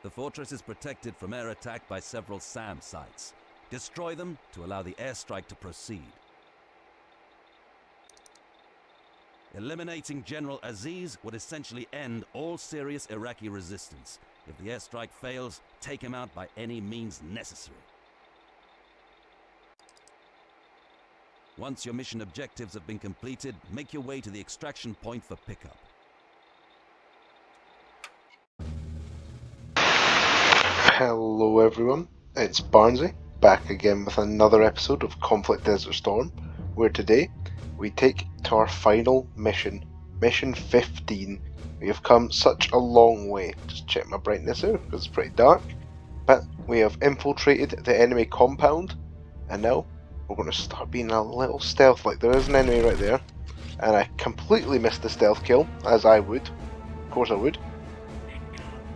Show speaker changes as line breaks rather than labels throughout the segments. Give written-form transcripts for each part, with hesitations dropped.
The fortress is protected from air attack by several SAM sites. Destroy them to allow the airstrike to proceed. Eliminating General Aziz would essentially end all serious Iraqi resistance. If the airstrike fails, take him out by any means necessary. Once your mission objectives have been completed, make your way to the extraction point for pickup.
Hello everyone, it's Barnsey, back again with another episode of Conflict Desert Storm, where today we take to our final mission, Mission 15. We have come such a long way. Just check my brightness here, because it's pretty dark. But we have infiltrated the enemy compound, and now we're going to start being a little stealth-like. There is an enemy right there, and I completely missed the stealth kill, as I would. Of course I would.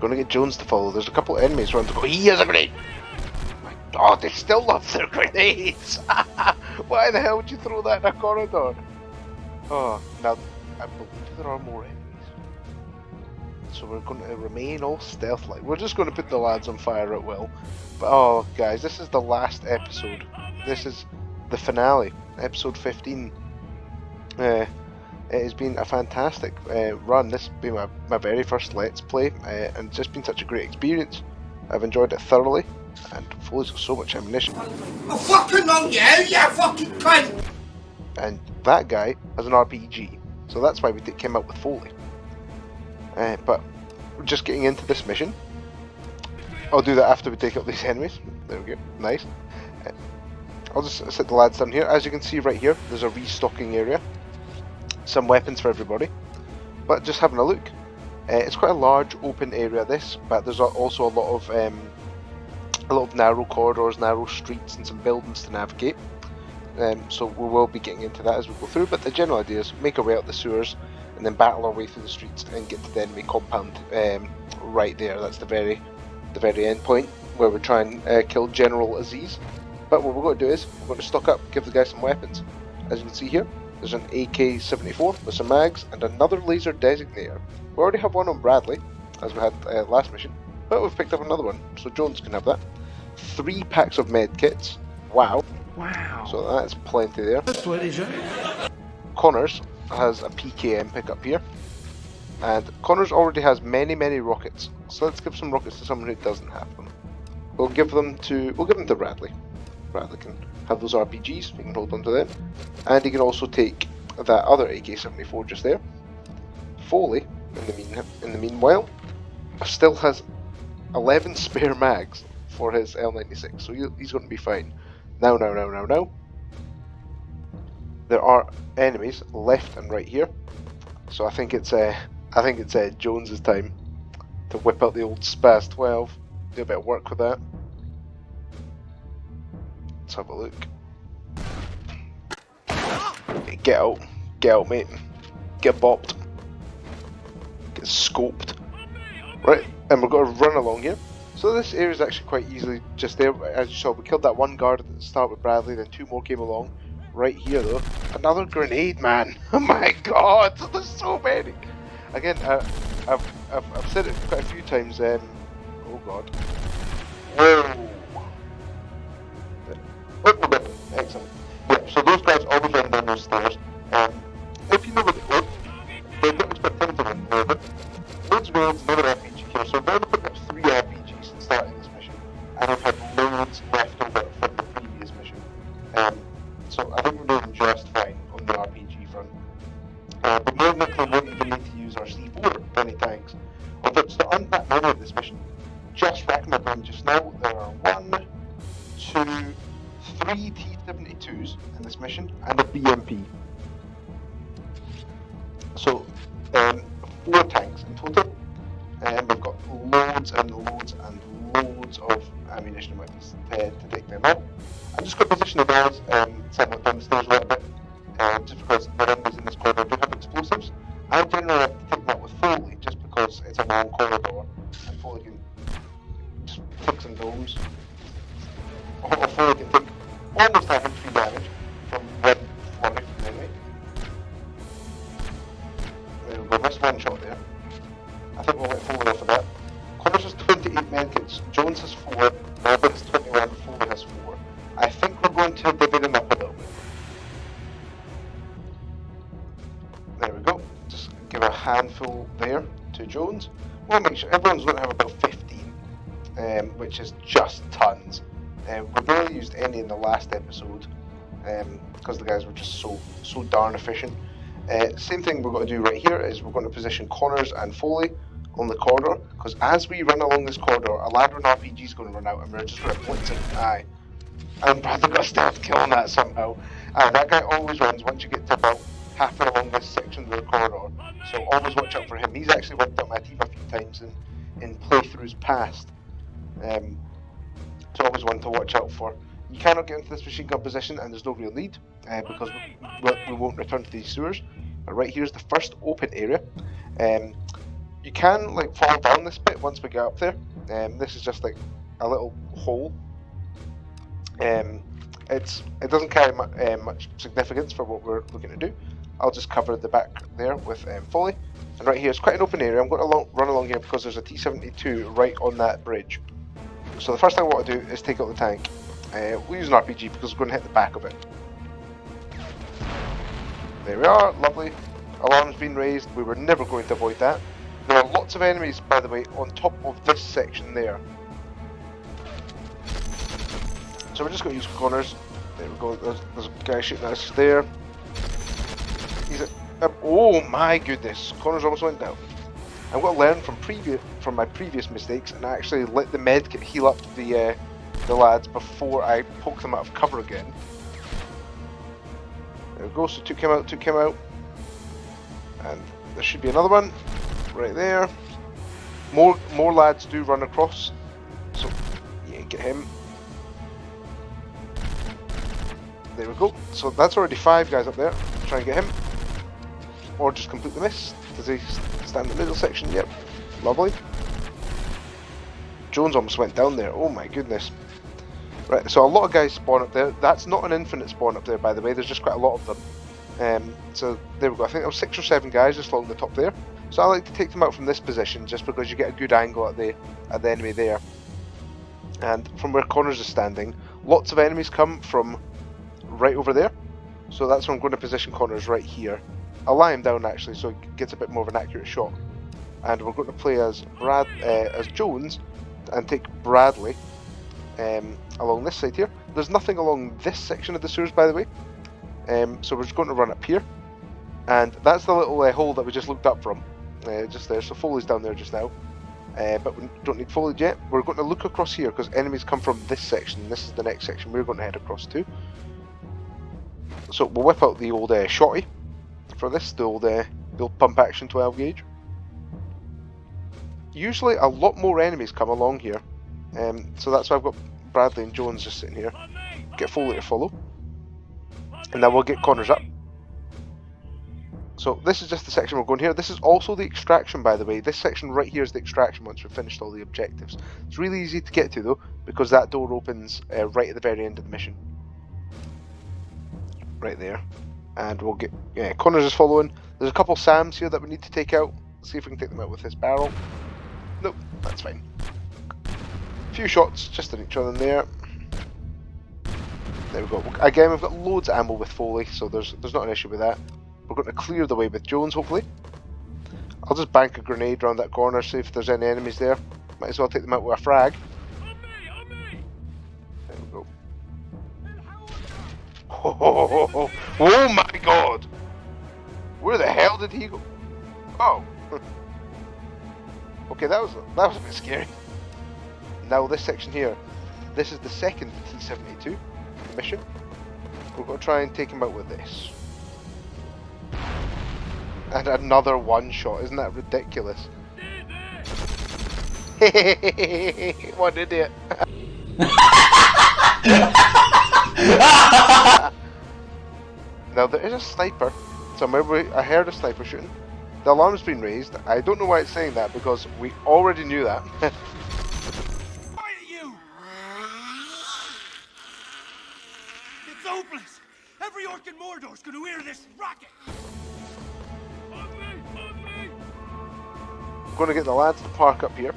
Gonna get Jones to follow. There's a couple of enemies around to go. He has a grenade! My God, they still love their grenades! Why the hell would you throw that in a corridor? Oh, now I believe there are more enemies. So we're going to remain all stealth-like. We're just going to put the lads on fire at will. But oh, guys, this is the last episode. This is the finale, episode 15. It has been a fantastic run. This has been my very first Let's Play, and it's just been such a great experience. I've enjoyed it thoroughly, and Foley's got so much ammunition.
I fucking know you fucking cunt!
And that guy has an RPG, so that's why we came out with Foley. But we're just getting into this mission. I'll do that after we take out these enemies. There we go, nice. I'll just sit the lads down here. As you can see right here, there's a restocking area. Some weapons for everybody, but just having a look. It's quite a large open area, this, but there's also a lot of narrow corridors, narrow streets, and some buildings to navigate. So we will be getting into that as we go through. But the general idea is make our way out the sewers and then battle our way through the streets and get to the enemy compound right there. That's the very end point where we try and kill General Aziz. But what we're going to do is we're going to stock up, give the guy some weapons. As you can see here, there's an AK-74 with some mags and another laser designator. We already have one on Bradley, as we had last mission, but we've picked up another one, so Jones can have that. 3 packs of med kits. Wow. So that's plenty there. Connors has a PKM pickup here, and Connors already has many rockets. So let's give some rockets to someone who doesn't have them. We'll give them to Bradley. Bradley can have those RPGs, we can hold on to them. And he can also take that other AK-74 just there. Foley, in the meanwhile, still has 11 spare mags for his L96, so he's going to be fine. Now. There are enemies left and right here, so I think it's Jones's time to whip out the old Spaz 12, do a bit of work with that. Let's have a look. Get out, mate. Get bopped. Get scoped. Right, and we're going to run along here. So this area is actually quite easily just there. As you saw, we killed that one guard at the start with Bradley, then 2 more came along. Right here, though, another grenade, man. Oh my God, there's so many. Again, I've said it quite a few times. Oh God. Whoa. Excellent. Yeah, so those guys always run down those stairs. If you know what they look, they don't expect anything in there. Loads of rounds, another RPG here. So I've already put up 3 RPGs since starting this mission, and I've had loads left over from the previous mission. So I think we're doing just fine on the RPG front. But more likely we won't even need to use our C4 anti-tanks. Although to unpack many of this mission, just racking my brain just now, there are 1, 2, 3 T-72s in this mission, and a BMP. So, 4 tanks in total, and we've got loads and loads of ammunition and weapons to take them out. I'm just going to position the guys somewhat down the stairs a little bit, just because the enemies in this corridor do have explosives. I generally have to take that with Foley, just because it's a long corridor, and Foley can just pick some domes. Or Foley can take almost 103 damage from one flurry from the enemy. There we go, missed one shot there. I think we'll let Foley off of that. Connors has 28 medkits, Jones has 4, Melbourne has 21, Foley has 4. I think we're going to divvy them up a little bit. There we go. Just give a handful there to Jones. We'll make sure everyone's going to have about 15, which is just tons. We barely used any in the last episode because the guys were just so darn efficient. Same thing we're going to do right here is we're going to position Connors and Foley on the corridor, because as we run along this corridor, a ladder and RPG is going to run out and we're just going to blitz it. Aye. And Bradley got a stealth kill on that somehow. That guy always runs once you get to about halfway along this section of the corridor, so always watch out for him. He's actually wiped out my team a few times in playthroughs past, so always one to watch out for. You cannot get into this machine gun position, and there's no real need, because we won't return to these sewers. But right here's the first open area. You can like fall down this bit once we get up there. This is just like a little hole. It doesn't carry much significance for what we're looking to do. I'll just cover the back there with Foley. And right here is quite an open area. I'm going to run along here because there's a T-72 right on that bridge. So the first thing I want to do is take out the tank. We'll use an RPG because we're going to hit the back of it. There we are, lovely. Alarm's been raised. We were never going to avoid that. There are lots of enemies, by the way, on top of this section there. So we're just going to use Connors. There we go. There's a guy shooting at us there. He's oh my goodness! Connors almost went down. I've got to learn from my previous mistakes and actually let the med heal up the lads before I poke them out of cover again. There we go. So took him out, and there should be another one right there. More lads do run across. So yeah, get him. There we go. So that's already 5 guys up there. Try and get him. Or just completely miss. Does he stand in the middle section? Yep. Lovely. Jones almost went down there. Oh my goodness. Right, so a lot of guys spawn up there. That's not an infinite spawn up there, by the way. There's just quite a lot of them. So there we go. I think there was 6 or 7 guys just along the top there. So I like to take them out from this position just because you get a good angle at the enemy there. And from where Connors is standing, lots of enemies come from right over there, so that's where I'm going to position Connors right here. I'll lie him down actually so he gets a bit more of an accurate shot, and we're going to play as Jones and take Bradley along this side here. There's nothing along this section of the sewers, by the way, so we're just going to run up here, and that's the little hole that we just looked up from, just there. So Foley's down there just now, but we don't need Foley yet. We're going to look across here because enemies come from this section. This is the next section we're going to head across to. So we'll whip out the old shotty for this, the old pump action 12 gauge. Usually a lot more enemies come along here, so that's why I've got Bradley and Jones just sitting here. Get Foley to follow, and then we'll get Connors up. So this is just the section we're going here. This is also the extraction, by the way. This section right here is the extraction once we've finished all the objectives. It's really easy to get to though, because that door opens right at the very end of the mission. Right there, and we'll get Connors is following. There's a couple Sams here that we need to take out. Let's see if we can take them out with this barrel. Nope, that's fine. A few shots just in each other there. There we go. Again, we've got loads of ammo with Foley, so there's not an issue with that. We're going to clear the way with Jones, hopefully. I'll just bank a grenade around that corner, see if there's any enemies there. Might as well take them out with a frag. There we go. Oh my god! Where the hell did he go? Oh. Okay, that was a bit scary. Now this section here, this is the second T-72 mission. We're going to try and take him out with this. And another one shot, isn't that ridiculous? What an idiot. Now there is a sniper somewhere. I heard a sniper shooting. The alarm's been raised. I don't know why it's saying that because we already knew that.
You! It's hopeless! Every orc in Mordor's gonna hear this rocket!
I'm going to get the lads to park up here.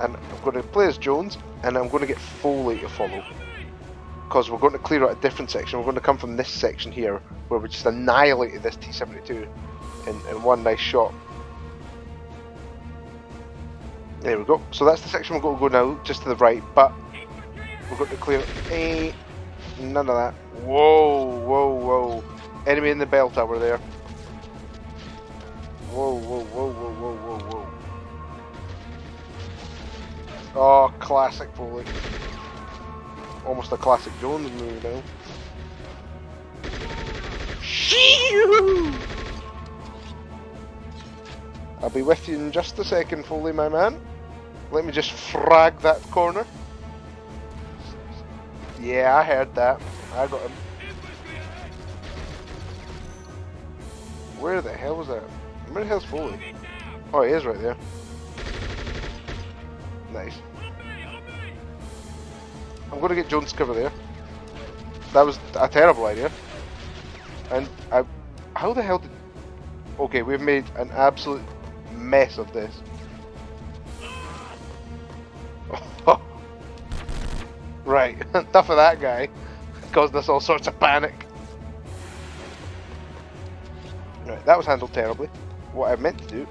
and I'm going to play as Jones, and I'm going to get Foley to follow. Because we're going to clear out a different section. We're going to come from this section here, where we just annihilated this T-72 in one nice shot. There we go. So that's the section we're going to go now, just to the right, but we're going to clear none of that. Whoa, whoa, whoa. Enemy in the bell tower there. Whoa, whoa, whoa, whoa, whoa, whoa, whoa. Oh, classic Foley. Almost a classic Jones movie now. I'll be with you in just a second, Foley, my man. Let me just frag that corner. Yeah, I heard that. I got him. Where the hell was that? Where the hell's Foley? Oh, he is right there. Nice. I'm going to get Jones' cover there. That was a terrible idea. And how the hell did... Okay, we've made an absolute mess of this. Right, enough of that guy. Caused us all sorts of panic. Right, that was handled terribly. What I meant to do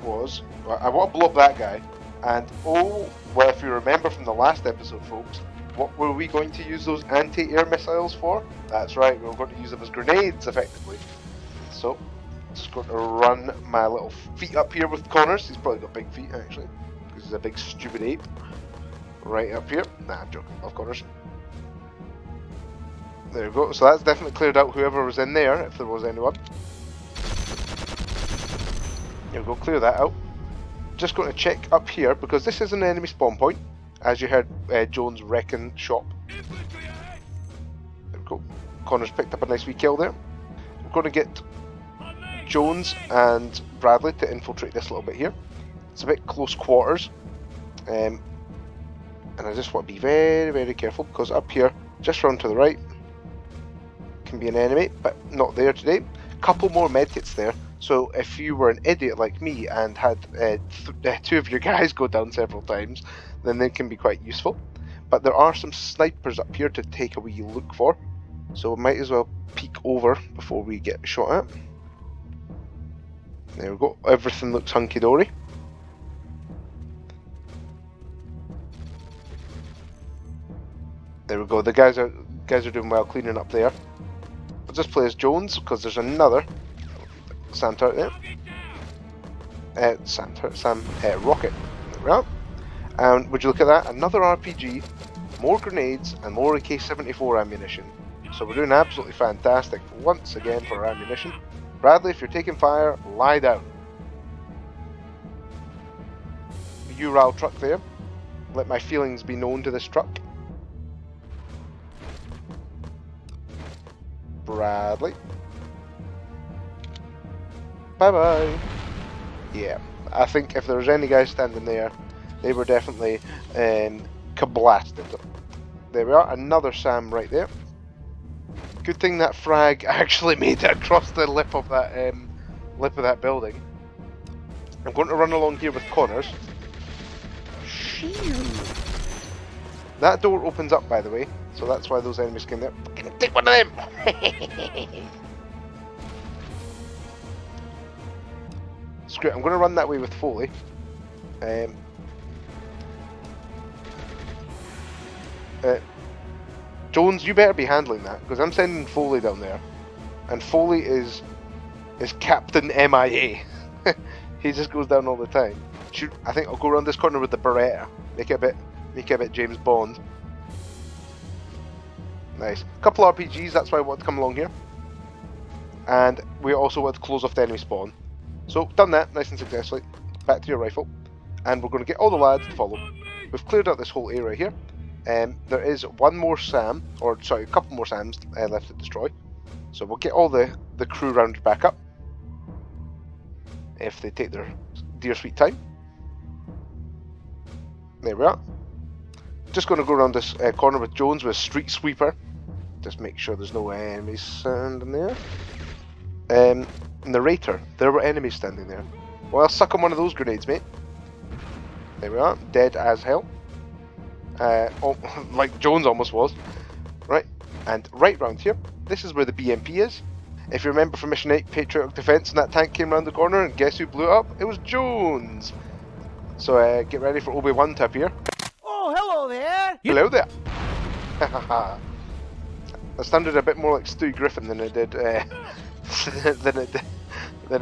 was... Well, I want to blow up that guy. And oh, well, if you remember from the last episode, folks, what were we going to use those anti-air missiles for? That's right, we were going to use them as grenades, effectively. So, just going to run my little feet up here with Connors. He's probably got big feet, actually, because he's a big stupid ape. Right up here. Nah, I'm joking. Love Connors. There we go. So that's definitely cleared out whoever was in there, if there was anyone. There we go. Clear that out. Just going to check up here, because this is an enemy spawn point, as you heard Jones reckon shop. There we go. Connors picked up a nice wee kill there. We're going to get Jones and Bradley to infiltrate this little bit here. It's a bit close quarters, and I just want to be very, very careful, because up here, just round to the right, can be an enemy, but not there today. Couple more medkits there. So if you were an idiot like me and had two of your guys go down several times, then they can be quite useful. But there are some snipers up here to take a wee look for, so we might as well peek over before we get shot at. There we go, everything looks hunky-dory. There we go, the guys are doing well cleaning up there. I'll just play as Jones, because there's another Sam turret there. Sam rocket. There we are. And would you look at that? Another RPG, more grenades, and more AK-74 ammunition. So we're doing absolutely fantastic once again for our ammunition. Bradley, if you're taking fire, lie down. Ural truck there. Let my feelings be known to this truck. Bradley. Bye-bye. Yeah, I think if there was any guys standing there, they were definitely kablasted. There we are, another Sam right there. Good thing that frag actually made it across the lip of that building. I'm going to run along here with Connors. That door opens up, by the way, so that's why those enemies came there. Can I take one of them? Screw it, I'm going to run that way with Foley. Jones, you better be handling that, because I'm sending Foley down there, and Foley is Captain MIA. He just goes down all the time. I think I'll go around this corner with the Beretta. Make it a bit James Bond. Nice. Couple RPGs, that's why I want to come along here. And we also want to close off the enemy spawn. So, done that, nice and successfully. Back to your rifle. And we're going to get all the lads to follow. We've cleared out this whole area here. There is one more Sam, or sorry, a couple more Sams left to destroy. So we'll get all the crew rounded back up. If they take their dear sweet time. There we are. Just going to go around this corner with Jones with Street Sweeper. Just make sure there's no enemies standing there. Narrator. There were enemies standing there. Well, suck on one of those grenades, mate. There we are, dead as hell. Like Jones almost was. Right, and right round here, this is where the BMP is. If you remember from Mission 8, Patriotic Defense, and that tank came around the corner, and guess who blew it up? It was Jones! So get ready for Obi-Wan to appear.
Oh, hello there!
Hello there! Hahaha. That sounded a bit more like Stu Griffin than it did, than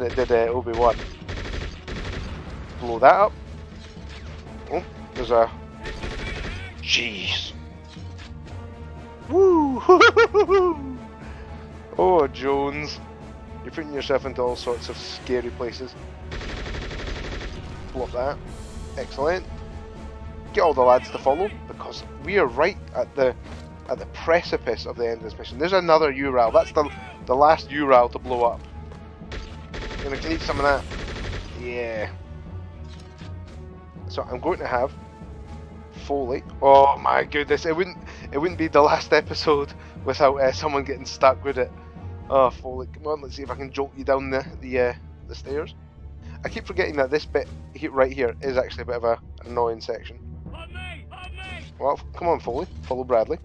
it did Obi-Wan. Blow that up. Oh, there's a... Jeez. Woo! Oh, Jones. You're putting yourself into all sorts of scary places. Blow up that. Excellent. Get all the lads to follow, because we are right at the precipice of the end of this mission. There's another Ural. That's the last Ural to blow up. Gonna need some of that. Yeah. So I'm going to have Foley. Oh my goodness! It wouldn't be the last episode without someone getting stuck with it. Oh, Foley, come on! Let's see if I can jolt you down the stairs. I keep forgetting that this bit right here is actually a bit of an annoying section.
On me! On me!
Well, come on, Foley. Follow Bradley.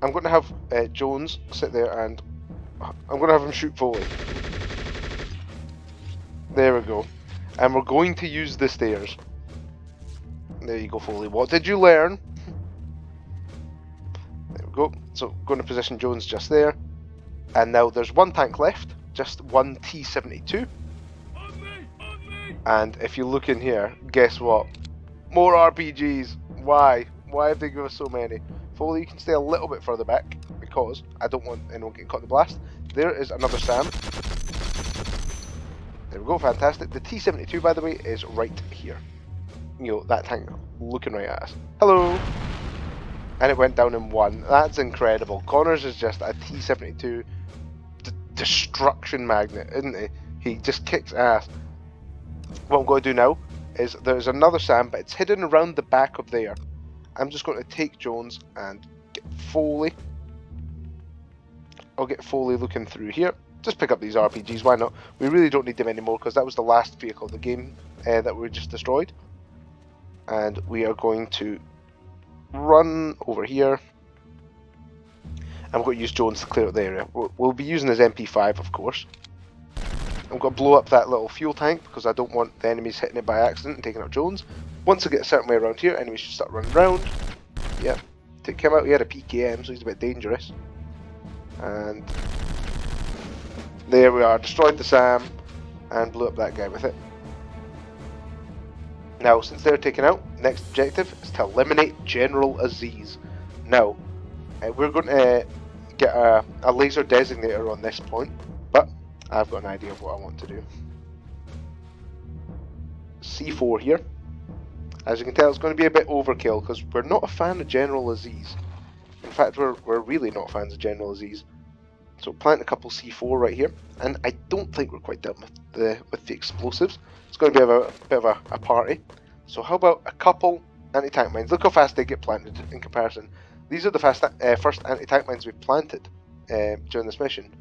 I'm going to have Jones sit there, and I'm going to have him shoot Foley. There we go. And we're going to use the stairs. There you go, Foley. What did you learn? There we go. So, going to position Jones just there. And now there's one tank left. Just one T-72.
On me! On me!
And if you look in here, guess what? More RPGs. Why? Why have they given us so many? Foley, you can stay a little bit further back, because I don't want anyone getting caught in the blast. There is another SAM. There we go, fantastic. The T-72, by the way, is right here. You know, that tank looking right at us. Hello! And it went down in one. That's incredible. Connors is just a T-72 destruction magnet, isn't he? He just kicks ass. What I'm going to do now is there's another SAM, but it's hidden around the back of there. I'm just going to take Jones and get Foley. I'll get Foley looking through here. Just pick up these RPGs, why not? We really don't need them anymore, because that was the last vehicle of the game that we just destroyed. And we are going to run over here. I'm going to use Jones to clear out the area. We'll be using his MP5, of course. I'm going to blow up that little fuel tank, because I don't want the enemies hitting it by accident and taking out Jones. Once I get a certain way around here, enemies should start running around. Yep. Take him out. He had a PKM, so he's a bit dangerous. And there we are. Destroyed the SAM and blew up that guy with it. Now, since they're taken out, next objective is to eliminate General Aziz. Now, we're going to get a laser designator on this point, but I've got an idea of what I want to do. C4 here. As you can tell, it's going to be a bit overkill, because we're not a fan of General Aziz. In fact, we're really not fans of General Aziz. So plant a couple C4 right here, and I don't think we're quite done with the explosives. It's going to be a bit of a party. So how about a couple anti-tank mines? Look how fast they get planted in comparison. These are the first anti-tank mines we've planted during this mission.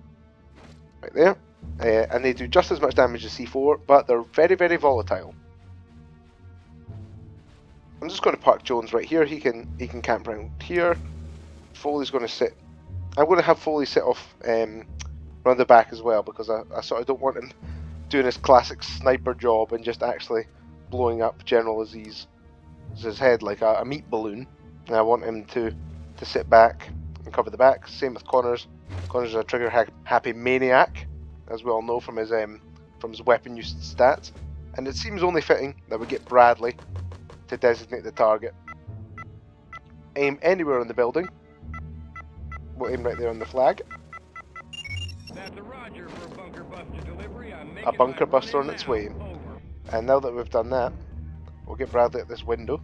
Right there. And they do just as much damage as C4, but they're very, very volatile. I'm just going to park Jones right here. He can camp around here. Foley's going to sit. I'm going to have Foley sit off around the back as well, because I sort of don't want him doing his classic sniper job and just actually blowing up General Aziz's head like a meat balloon. And I want him to sit back and cover the back. Same with Connors. Connors is a trigger happy maniac, as we all know from his weapon use stats. And it seems only fitting that we get Bradley to designate the target. Aim anywhere in the building. We'll aim right there on the flag.
That's a Roger for a bunker buster delivery.
A bunker buster on its way. And now that we've done that, we'll get Bradley at this window.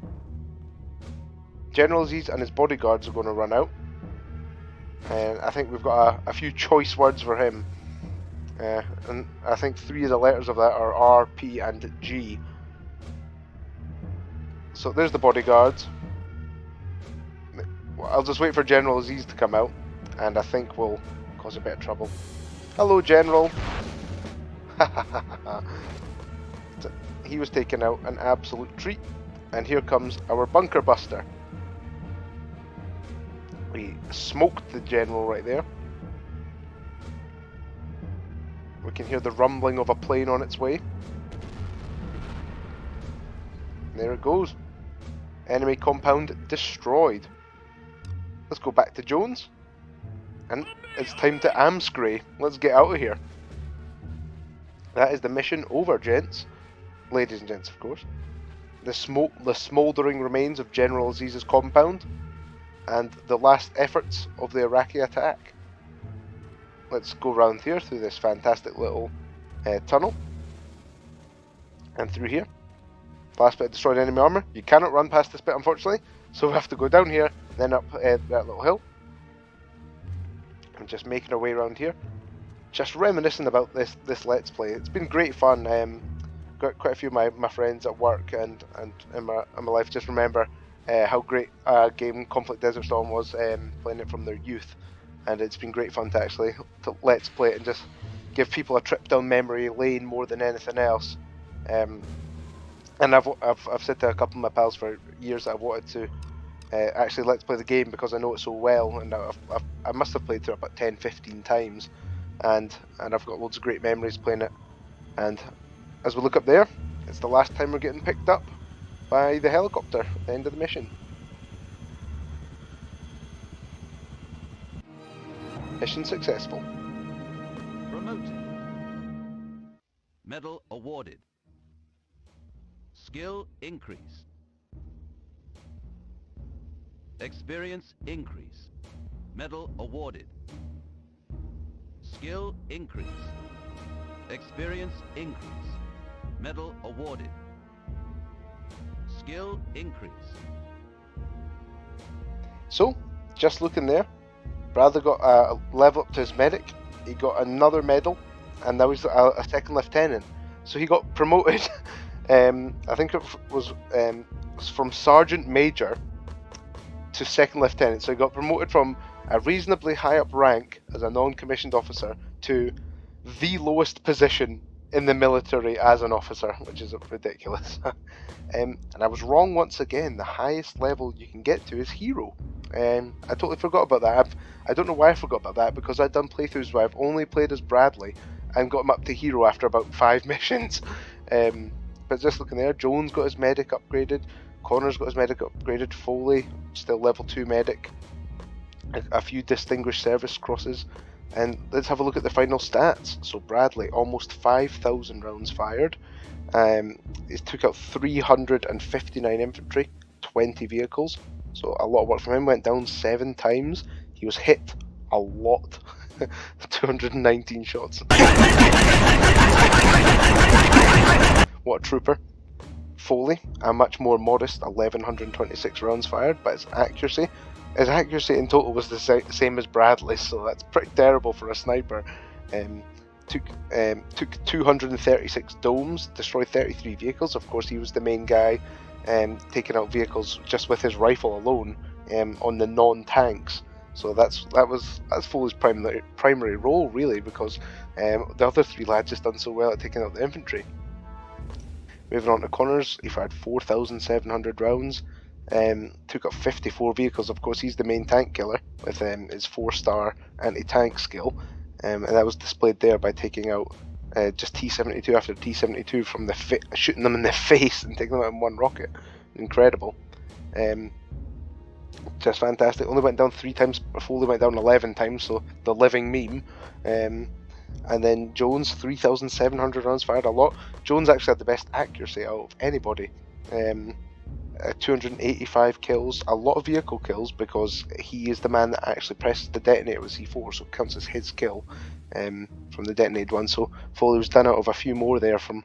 General Aziz and his bodyguards are going to run out. And I think we've got a few choice words for him. And I think 3 of the letters of that are R, P, and G. So there's the bodyguards. I'll just wait for General Aziz to come out, and I think we'll cause a bit of trouble. Hello, General. He was taking out an absolute treat. And here comes our bunker buster. We smoked the general right there. We can hear the rumbling of a plane on its way. There it goes. Enemy compound destroyed. Let's go back to Jones. And it's time to Amscray. Let's get out of here. That is the mission over, gents. Ladies and gents, of course. The smouldering remains of General Aziz's compound, and the last efforts of the Iraqi attack. Let's go round here through this fantastic little tunnel, and through here. Last bit of destroyed enemy armour. You cannot run past this bit, unfortunately, so we have to go down here, then up that little hill. I'm just making our way around here, just reminiscing about this Let's Play. It's been great fun. Got quite a few of my friends at work and in my life just remember how great a game Conflict Desert Storm was, playing it from their youth, and it's been great fun to actually Let's Play it and just give people a trip down memory lane more than anything else. And I've said to a couple of my pals for years that I wanted to actually Let's Play the game because I know it so well, and I must have played through it about 10-15 times, and I've got loads of great memories playing it. And as we look up there, it's the last time we're getting picked up by the helicopter at the end of the mission. Mission successful.
Promoted. Medal awarded. Skill increase. Experience increase. Medal awarded. Skill increase. Experience increase. Medal awarded. Skill increase.
So, just looking there, Bradley got a level up to his medic, he got another medal, and now he's a second lieutenant. So he got promoted, I think it was from sergeant major to second lieutenant. So he got promoted from a reasonably high up rank as a non-commissioned officer to the lowest position in the military as an officer, which is ridiculous. And I was wrong once again. The highest level you can get to is hero. I totally forgot about that. I don't know why I forgot about that, because I've done playthroughs where I've only played as Bradley and got him up to hero after about 5 missions. But just looking there, Jones got his medic upgraded, Connor's got his medic upgraded, Foley still level 2 medic, a few distinguished service crosses. And let's have a look at the final stats. So Bradley, almost 5,000 rounds fired. He took out 359 infantry, 20 vehicles. So a lot of work from him. Went down 7 times. He was hit a lot. 219 shots. What a trooper. Foley, a much more modest 1,126 rounds fired, but his accuracy in total was the same as Bradley's, so that's pretty terrible for a sniper. Took 236 domes, destroyed 33 vehicles. Of course, he was the main guy, taking out vehicles just with his rifle alone, on the non-tanks. So that's Foley's primary role, really, because the other 3 lads just done so well at taking out the infantry. Moving on to Connors, he fired 4,700 rounds. Took out 54 vehicles. Of course, he's the main tank killer with his 4-star anti-tank skill, and that was displayed there by taking out just T-72 after T-72 from shooting them in the face and taking them out in one rocket. Incredible. Just fantastic. Only went down 3 times. Foley went down 11 times, so the living meme. And then Jones, 3,700 rounds fired, a lot. Jones actually had the best accuracy out of anybody. 285 kills, a lot of vehicle kills, because he is the man that actually presses the detonator with C4, so it counts as his kill from the detonated one. So Foley was done out of a few more there from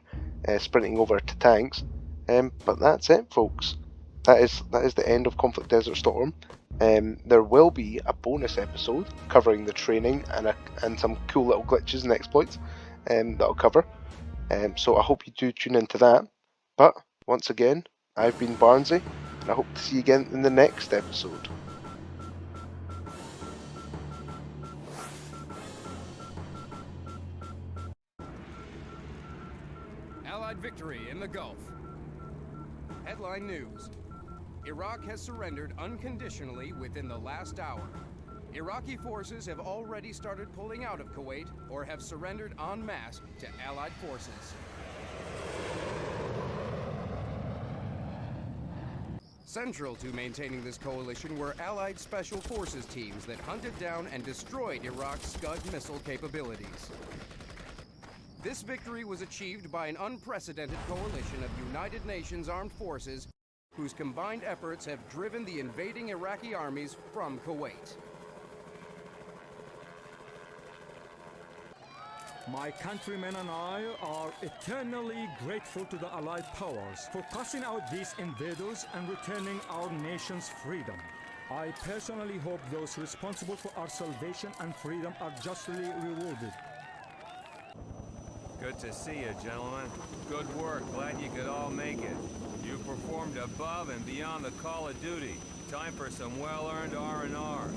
sprinting over to tanks. But that's it, folks. That is the end of Conflict Desert Storm. There will be a bonus episode covering the training and some cool little glitches and exploits that I'll cover. So I hope you do tune into that. But once again, I've been Barnsey, and I hope to see you again in the next episode.
victory in the Gulf. Headline news. Iraq has surrendered unconditionally within the last hour. Iraqi forces have already started pulling out of Kuwait or have surrendered en masse to Allied forces. Central to maintaining this coalition were Allied Special Forces teams that hunted down and destroyed Iraq's Scud missile capabilities. This victory was achieved by an unprecedented coalition of United Nations armed forces whose combined efforts have driven the invading Iraqi armies from Kuwait.
My countrymen and I are eternally grateful to the Allied powers for casting out these invaders and returning our nation's freedom. I personally hope those responsible for our salvation and freedom are justly rewarded.
Good to see you, gentlemen. Good work. Glad you could all make it. You performed above and beyond the call of duty. Time for some well-earned R&R.